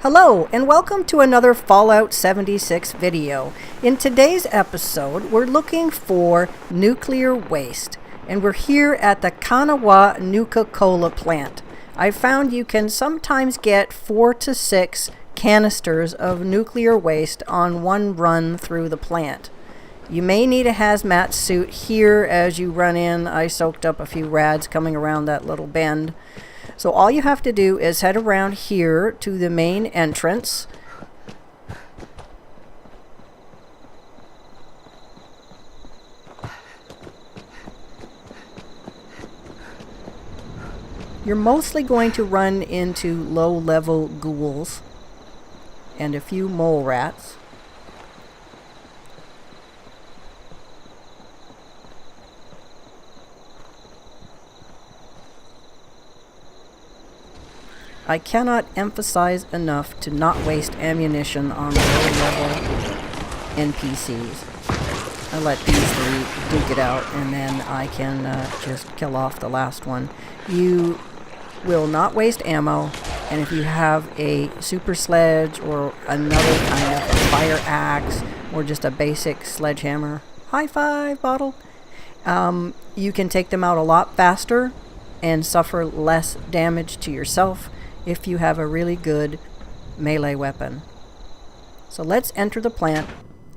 Hello, and welcome to another Fallout 76 video. In today's episode, we're looking for nuclear waste, and we're here at the Kanawa Nuka-Cola plant. I found you can sometimes get 4 to 6 canisters of nuclear waste on one run through the plant. You may need a hazmat suit here as you run in. I soaked up a few rads coming around that little bend. So all you have to do is head around here to the main entrance. You're mostly going to run into low-level ghouls and a few mole rats. I cannot emphasize enough to not waste ammunition on low-level NPCs. I let these three duke it out, and then I can just kill off the last one. You will not waste ammo, and if you have a super sledge or another kind of fire axe or just a basic sledgehammer, high five bottle, you can take them out a lot faster and suffer less damage to yourself if you have a really good melee weapon. So let's enter the plant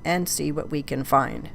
and see what we can find.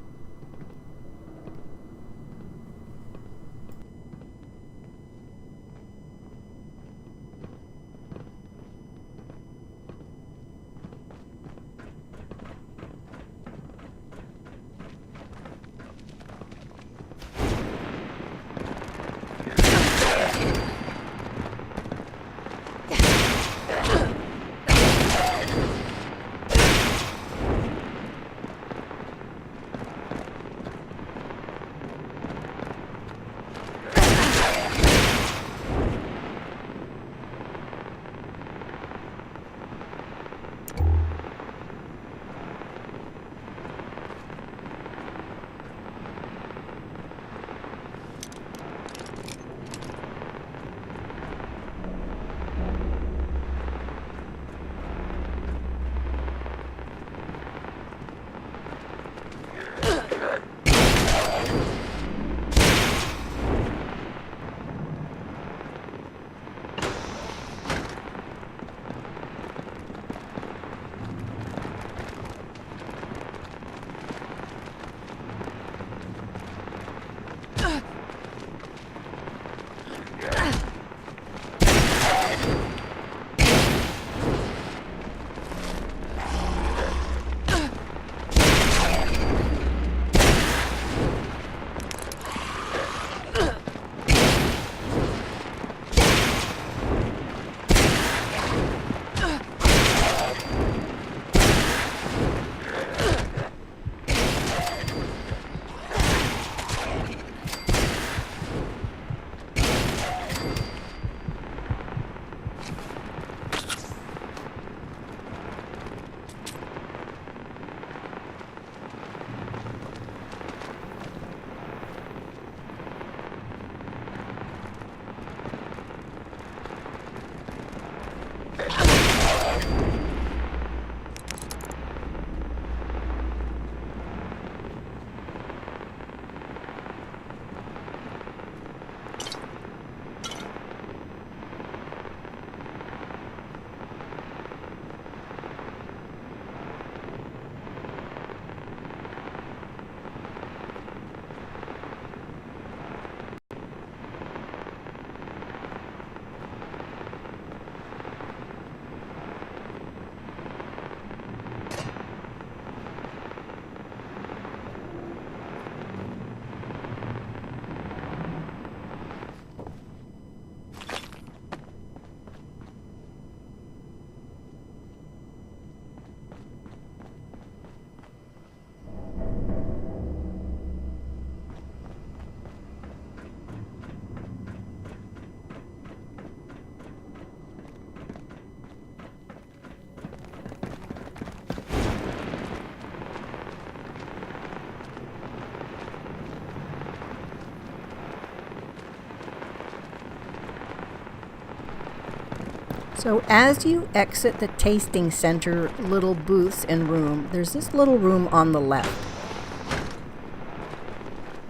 So as you exit the tasting center little booths and room, there's this little room on the left.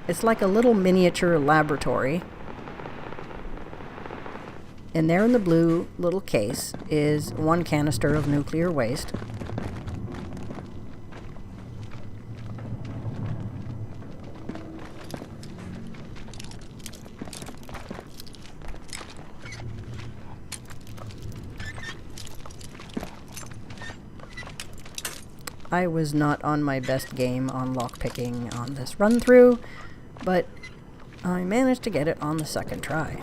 It's like a little miniature laboratory. And there in the blue little case is one canister of nuclear waste. I was not on my best game on lockpicking on this run through, but I managed to get it on the second try.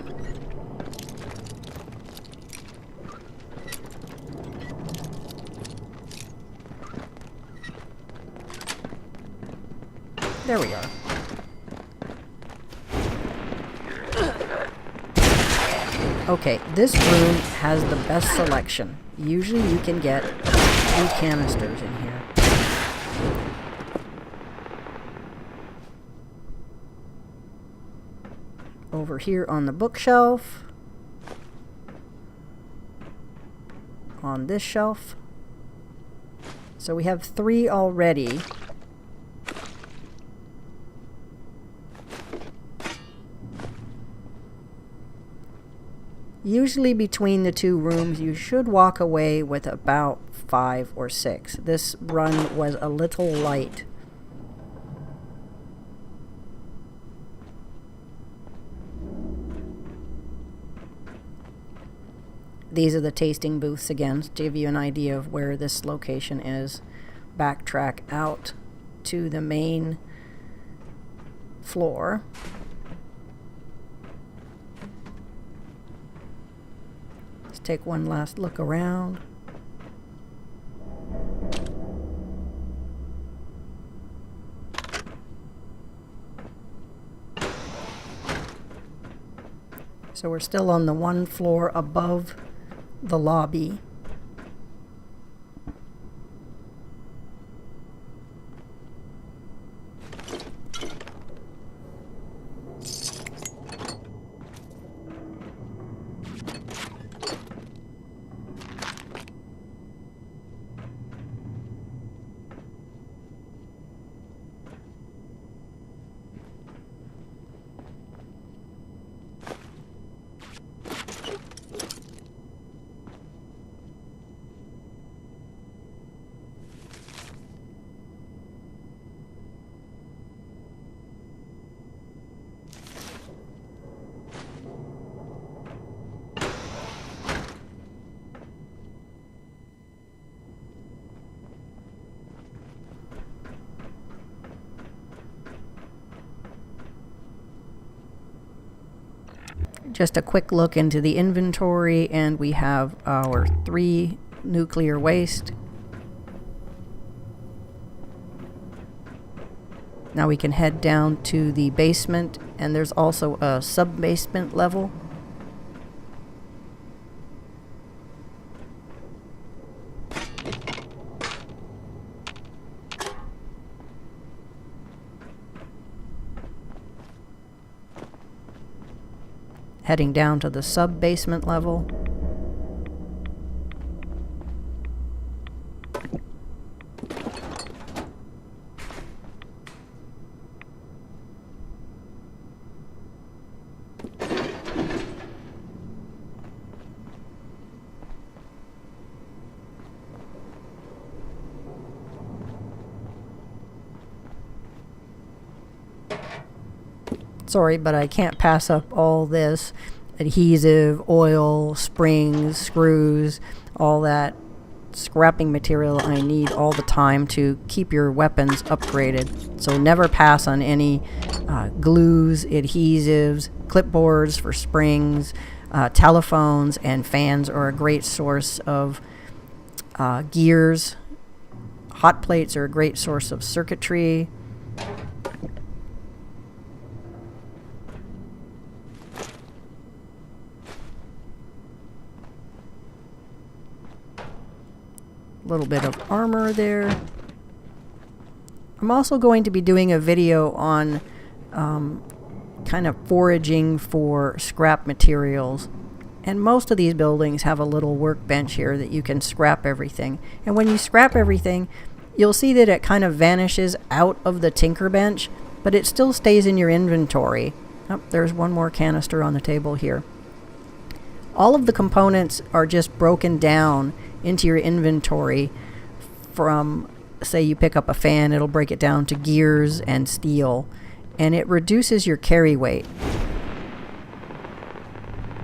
There we are. Okay, this room has the best selection. Usually you can get 2 canisters in here. Over here on the bookshelf, on this shelf. So we have 3 already. Usually between the 2 rooms you should walk away with about 5 or 6. This run was a little light. These are the tasting booths again, to give you an idea of where this location is. Backtrack out to the main floor. Let's take one last look around. So we're still on the 1 floor above the lobby. Just a quick look into the inventory, and we have our 3 nuclear waste. Now we can head down to the basement, and there's also a sub-basement level. Heading down to the sub-basement level. Sorry, but I can't pass up all this adhesive, oil, springs, screws, all that scrapping material I need all the time to keep your weapons upgraded. So never pass on any glues, adhesives, clipboards for springs, telephones, and fans are a great source of gears. Hot plates are a great source of circuitry. Little bit of armor there. I'm also going to be doing a video on kind of foraging for scrap materials. And most of these buildings have a little workbench here that you can scrap everything. And when you scrap everything, you'll see that it kind of vanishes out of the tinker bench, but it still stays in your inventory. Oh, there's one more canister on the table here. All of the components are just broken down into your inventory from, say you pick up a fan, it'll break it down to gears and steel, and it reduces your carry weight.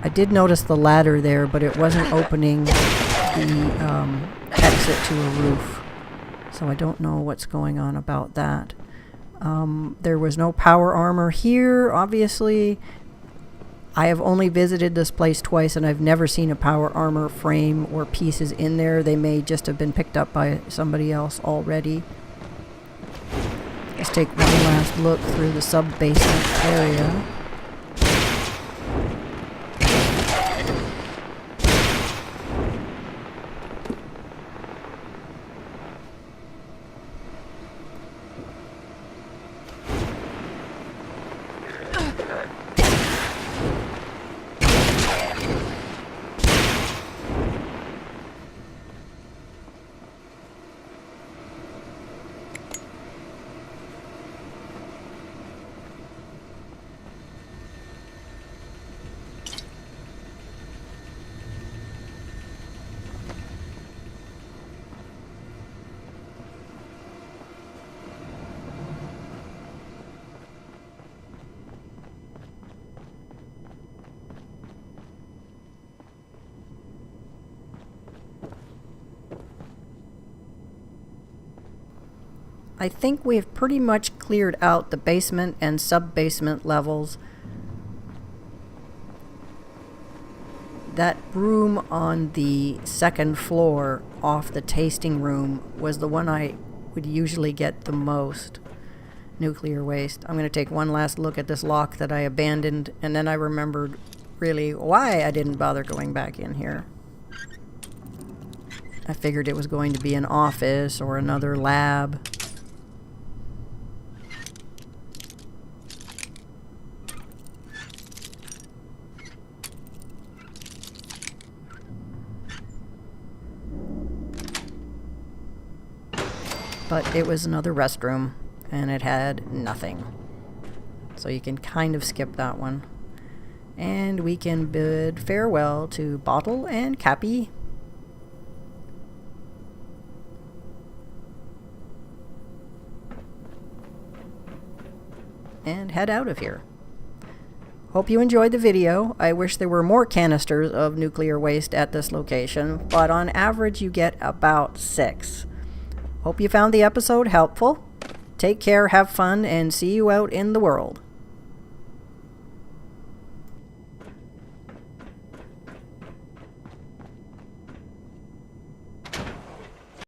I did notice the ladder there, but it wasn't opening the exit to a roof. So I don't know what's going on about that. There was no power armor here, obviously. I have only visited this place twice, and I've never seen a power armor frame or pieces in there. They may just have been picked up by somebody else already. Let's take one last look through the sub-basement area. I think we've pretty much cleared out the basement and sub-basement levels. That room on the second floor off the tasting room was the one I would usually get the most nuclear waste. I'm going to take one last look at this lock that I abandoned, and then I remembered really why I didn't bother going back in here. I figured it was going to be an office or another lab. But it was another restroom, and it had nothing. So you can kind of skip that one. And we can bid farewell to Bottle and Cappy. And head out of here. Hope you enjoyed the video. I wish there were more canisters of nuclear waste at this location, but on average you get about 6. Hope you found the episode helpful. Take care, have fun, and see you out in the world.